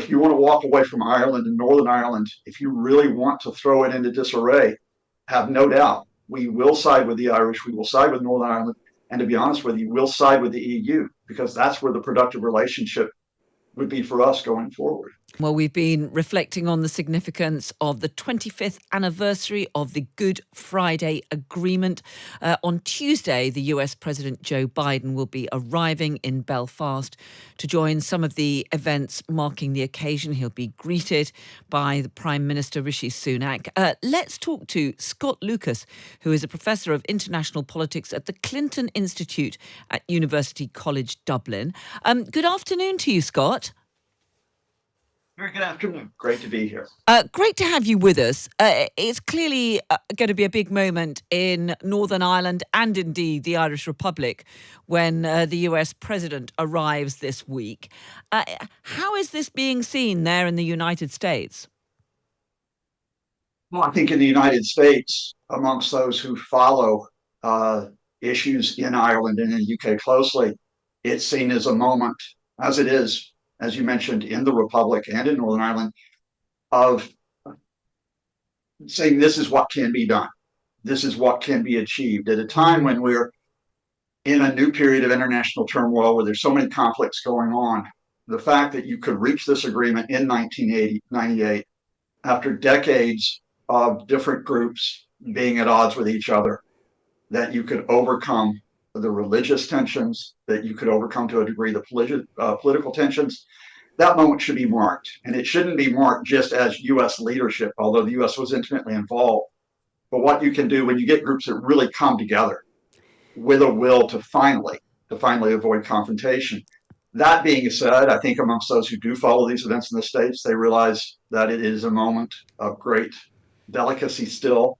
if you want to walk away from Ireland and Northern Ireland, if you really want to throw it into disarray, have no doubt we will side with the Irish, we will side with Northern Ireland, and to be honest with you, we'll side with the EU because that's where the productive relationship would be for us going forward. Well, we've been reflecting on the significance of the 25th anniversary of the Good Friday Agreement. On Tuesday, the US President Joe Biden will be arriving in Belfast to join some of the events marking the occasion. He'll be greeted by the Prime Minister Rishi Sunak. Let's talk to Scott Lucas, who is a professor of international politics at the Clinton Institute at University College Dublin. Good afternoon to you, Scott. Very good afternoon. Great to be here. Great to have you with us. It's clearly going to be a big moment in Northern Ireland and indeed the Irish Republic when the US president arrives this week. How is this being seen there in the United States? Well, I think in the United States, amongst those who follow issues in Ireland and in the UK closely, it's seen as a moment, as it is, as you mentioned, in the Republic and in Northern Ireland, of saying this is what can be done. This is what can be achieved at a time when we're in a new period of international turmoil where there's so many conflicts going on. The fact that you could reach this agreement in 1998 after decades of different groups being at odds with each other, that you could overcome the religious tensions, that you could overcome to a degree the political tensions, that moment should be marked. And it shouldn't be marked just as US leadership, although the US was intimately involved. But what you can do when you get groups that really come together with a will to finally avoid confrontation. That being said, I think amongst those who do follow these events in the States, they realize that it is a moment of great delicacy still,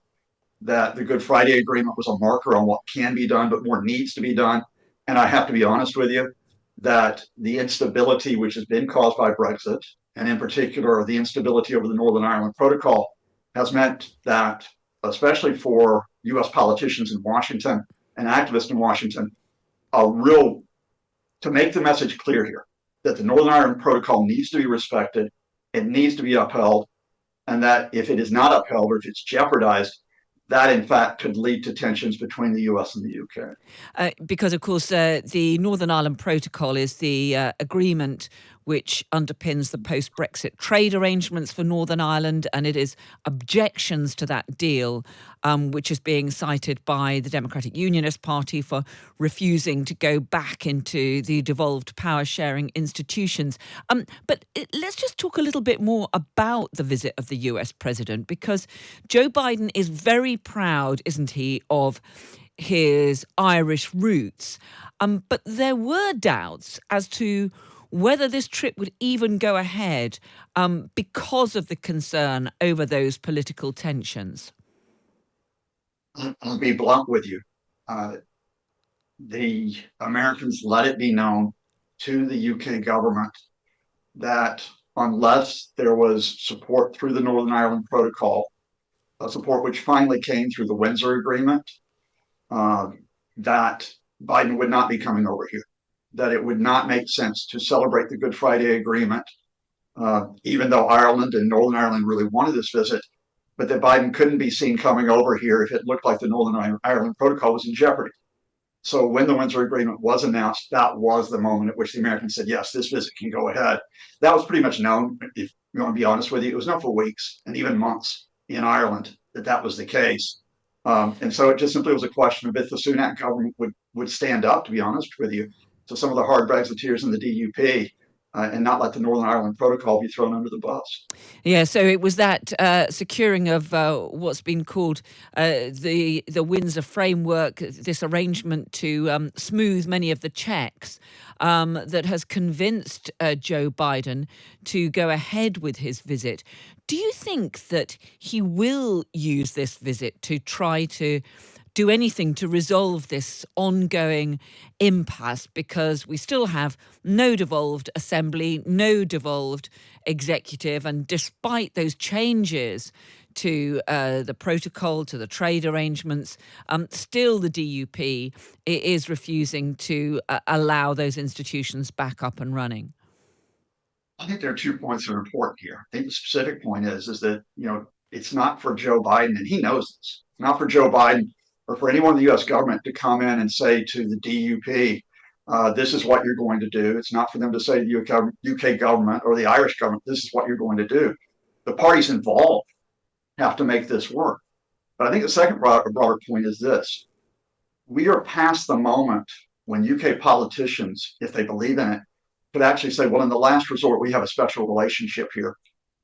that the Good Friday Agreement was a marker on what can be done, but more needs to be done. And I have to be honest with you, that the instability which has been caused by Brexit, and in particular the instability over the Northern Ireland Protocol, has meant that, especially for US politicians in Washington and activists in Washington, to make the message clear here, that the Northern Ireland Protocol needs to be respected, it needs to be upheld, and that if it is not upheld or if it's jeopardized, that, in fact, could lead to tensions between the US and the UK. Because, of course, the Northern Ireland Protocol is the agreement which underpins the post-Brexit trade arrangements for Northern Ireland, and it is objections to that deal which is being cited by the Democratic Unionist Party for refusing to go back into the devolved power-sharing institutions. But let's just talk a little bit more about the visit of the US president, because Joe Biden is very proud, isn't he, of his Irish roots. But there were doubts as to whether this trip would even go ahead because of the concern over those political tensions. I'll be blunt with you. The Americans let it be known to the UK government that unless there was support through the Northern Ireland Protocol, a support which finally came through the Windsor Agreement, that Biden would not be coming over here, that it would not make sense to celebrate the Good Friday Agreement, even though Ireland and Northern Ireland really wanted this visit, but that Biden couldn't be seen coming over here if it looked like the Northern Ireland Protocol was in jeopardy. So when the Windsor Agreement was announced, that was the moment at which the Americans said, yes, this visit can go ahead. That was pretty much known, if you want to be honest with you. It was known for weeks and even months in Ireland that was the case. And so it just simply was a question of if the Sunak government would stand up, to be honest with you, to some of the hard Brexiteers in the DUP and not let the Northern Ireland Protocol be thrown under the bus. Yeah, so it was that securing of what's been called the Windsor framework, this arrangement to smooth many of the checks that has convinced Joe Biden to go ahead with his visit. Do you think that he will use this visit to try to do anything to resolve this ongoing impasse, because we still have no devolved assembly, no devolved executive, and despite those changes to the protocol, to the trade arrangements, still the DUP is refusing to allow those institutions back up and running? I think there are 2 points that are important here. I think the specific point is that, it's not for Joe Biden, and he knows this. It's not for Joe Biden or for anyone in the U.S. government to come in and say to the DUP, this is what you're going to do. It's not for them to say to the UK government or the Irish government, this is what you're going to do. The parties involved have to make this work. But I think the second broader point is this. We are past the moment when UK politicians, if they believe in it, could actually say, well, in the last resort, we have a special relationship here.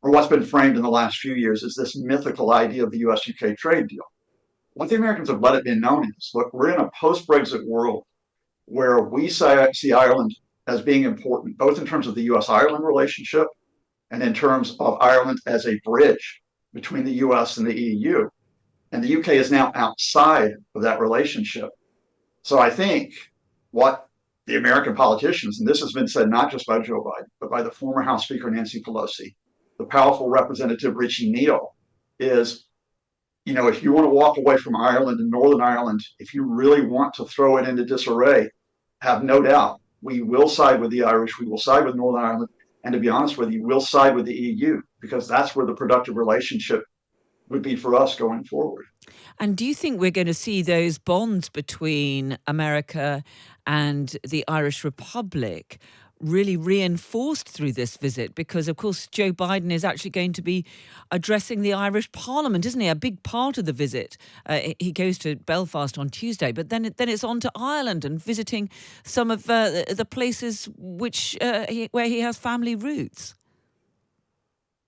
Or what's been framed in the last few years is this mythical idea of the US UK trade deal. What the Americans have let it be known is, look, we're in a post-Brexit world where we see Ireland as being important, both in terms of the US-Ireland relationship and in terms of Ireland as a bridge between the US and the EU. And the UK is now outside of that relationship. So I think what the American politicians, and this has been said not just by Joe Biden, but by the former House Speaker Nancy Pelosi, the powerful Representative Richie Neal, is, if you want to walk away from Ireland and Northern Ireland, if you really want to throw it into disarray, have no doubt, we will side with the Irish, we will side with Northern Ireland, and to be honest with you, we'll side with the EU, because that's where the productive relationship would be for us going forward. And do you think we're going to see those bonds between America and the Irish Republic really reinforced through this visit? Because, of course, Joe Biden is actually going to be addressing the Irish Parliament, isn't he? A big part of the visit. He goes to Belfast on Tuesday, but then it's on to Ireland and visiting some of the places where he has family roots.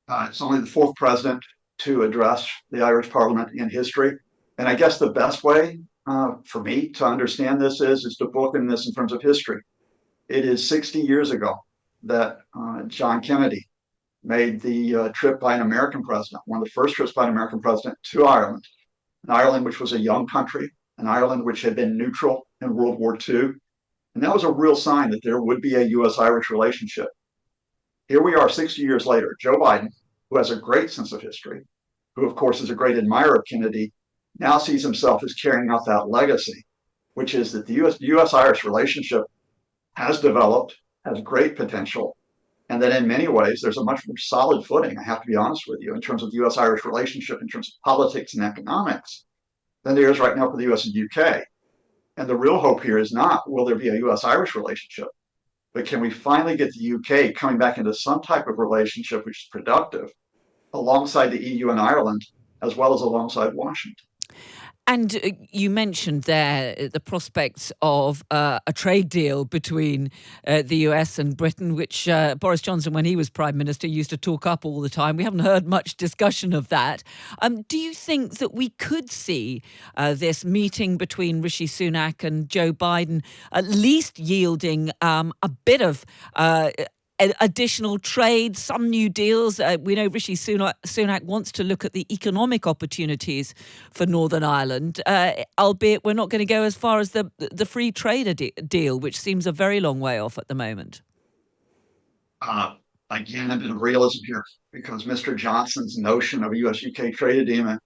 It's only the fourth president to address the Irish Parliament in history. And I guess the best way for me to understand this is to bookend this in terms of history. It is 60 years ago that John Kennedy made the trip by an American president, one of the first trips by an American president to Ireland, an Ireland which was a young country, an Ireland which had been neutral in World War II. And that was a real sign that there would be a US-Irish relationship. Here we are 60 years later. Joe Biden, who has a great sense of history, who, of course, is a great admirer of Kennedy, now sees himself as carrying out that legacy, which is that the US-Irish relationship has developed, has great potential, and that in many ways there's a much more solid footing, I have to be honest with you, in terms of the US-Irish relationship, in terms of politics and economics, than there is right now for the US and UK. And the real hope here is not, will there be a US-Irish relationship, but can we finally get the UK coming back into some type of relationship which is productive alongside the EU and Ireland, as well as alongside Washington. And you mentioned there the prospects of a trade deal between the US and Britain, which Boris Johnson, when he was Prime Minister, used to talk up all the time. We haven't heard much discussion of that. Do you think that we could see this meeting between Rishi Sunak and Joe Biden at least yielding a bit of additional trade, some new deals? We know Rishi Sunak wants to look at the economic opportunities for Northern Ireland, albeit we're not going to go as far as the free trade deal, which seems a very long way off at the moment. Again, a bit of realism here, because Mr. Johnson's notion of a US-UK trade agreement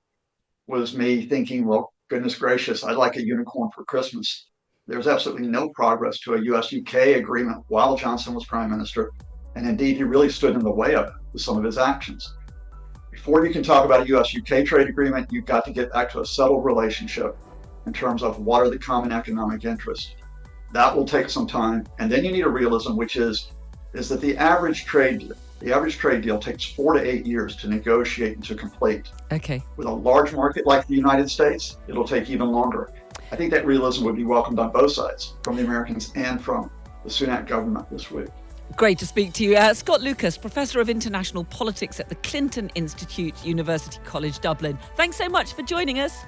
was me thinking, well, goodness gracious, I'd like a unicorn for Christmas. There's absolutely no progress to a US-UK agreement while Johnson was Prime Minister. And indeed, he really stood in the way of it with some of his actions. Before you can talk about a US-UK trade agreement, you've got to get back to a settled relationship in terms of what are the common economic interests. That will take some time. And then you need a realism, which is that the average trade deal takes 4 to 8 years to negotiate and to complete. Okay. With a large market like the United States, it'll take even longer. I think that realism would be welcomed on both sides, from the Americans and from the Sunak government this week. Great to speak to you. Scott Lucas, Professor of International Politics at the Clinton Institute, University College Dublin. Thanks so much for joining us.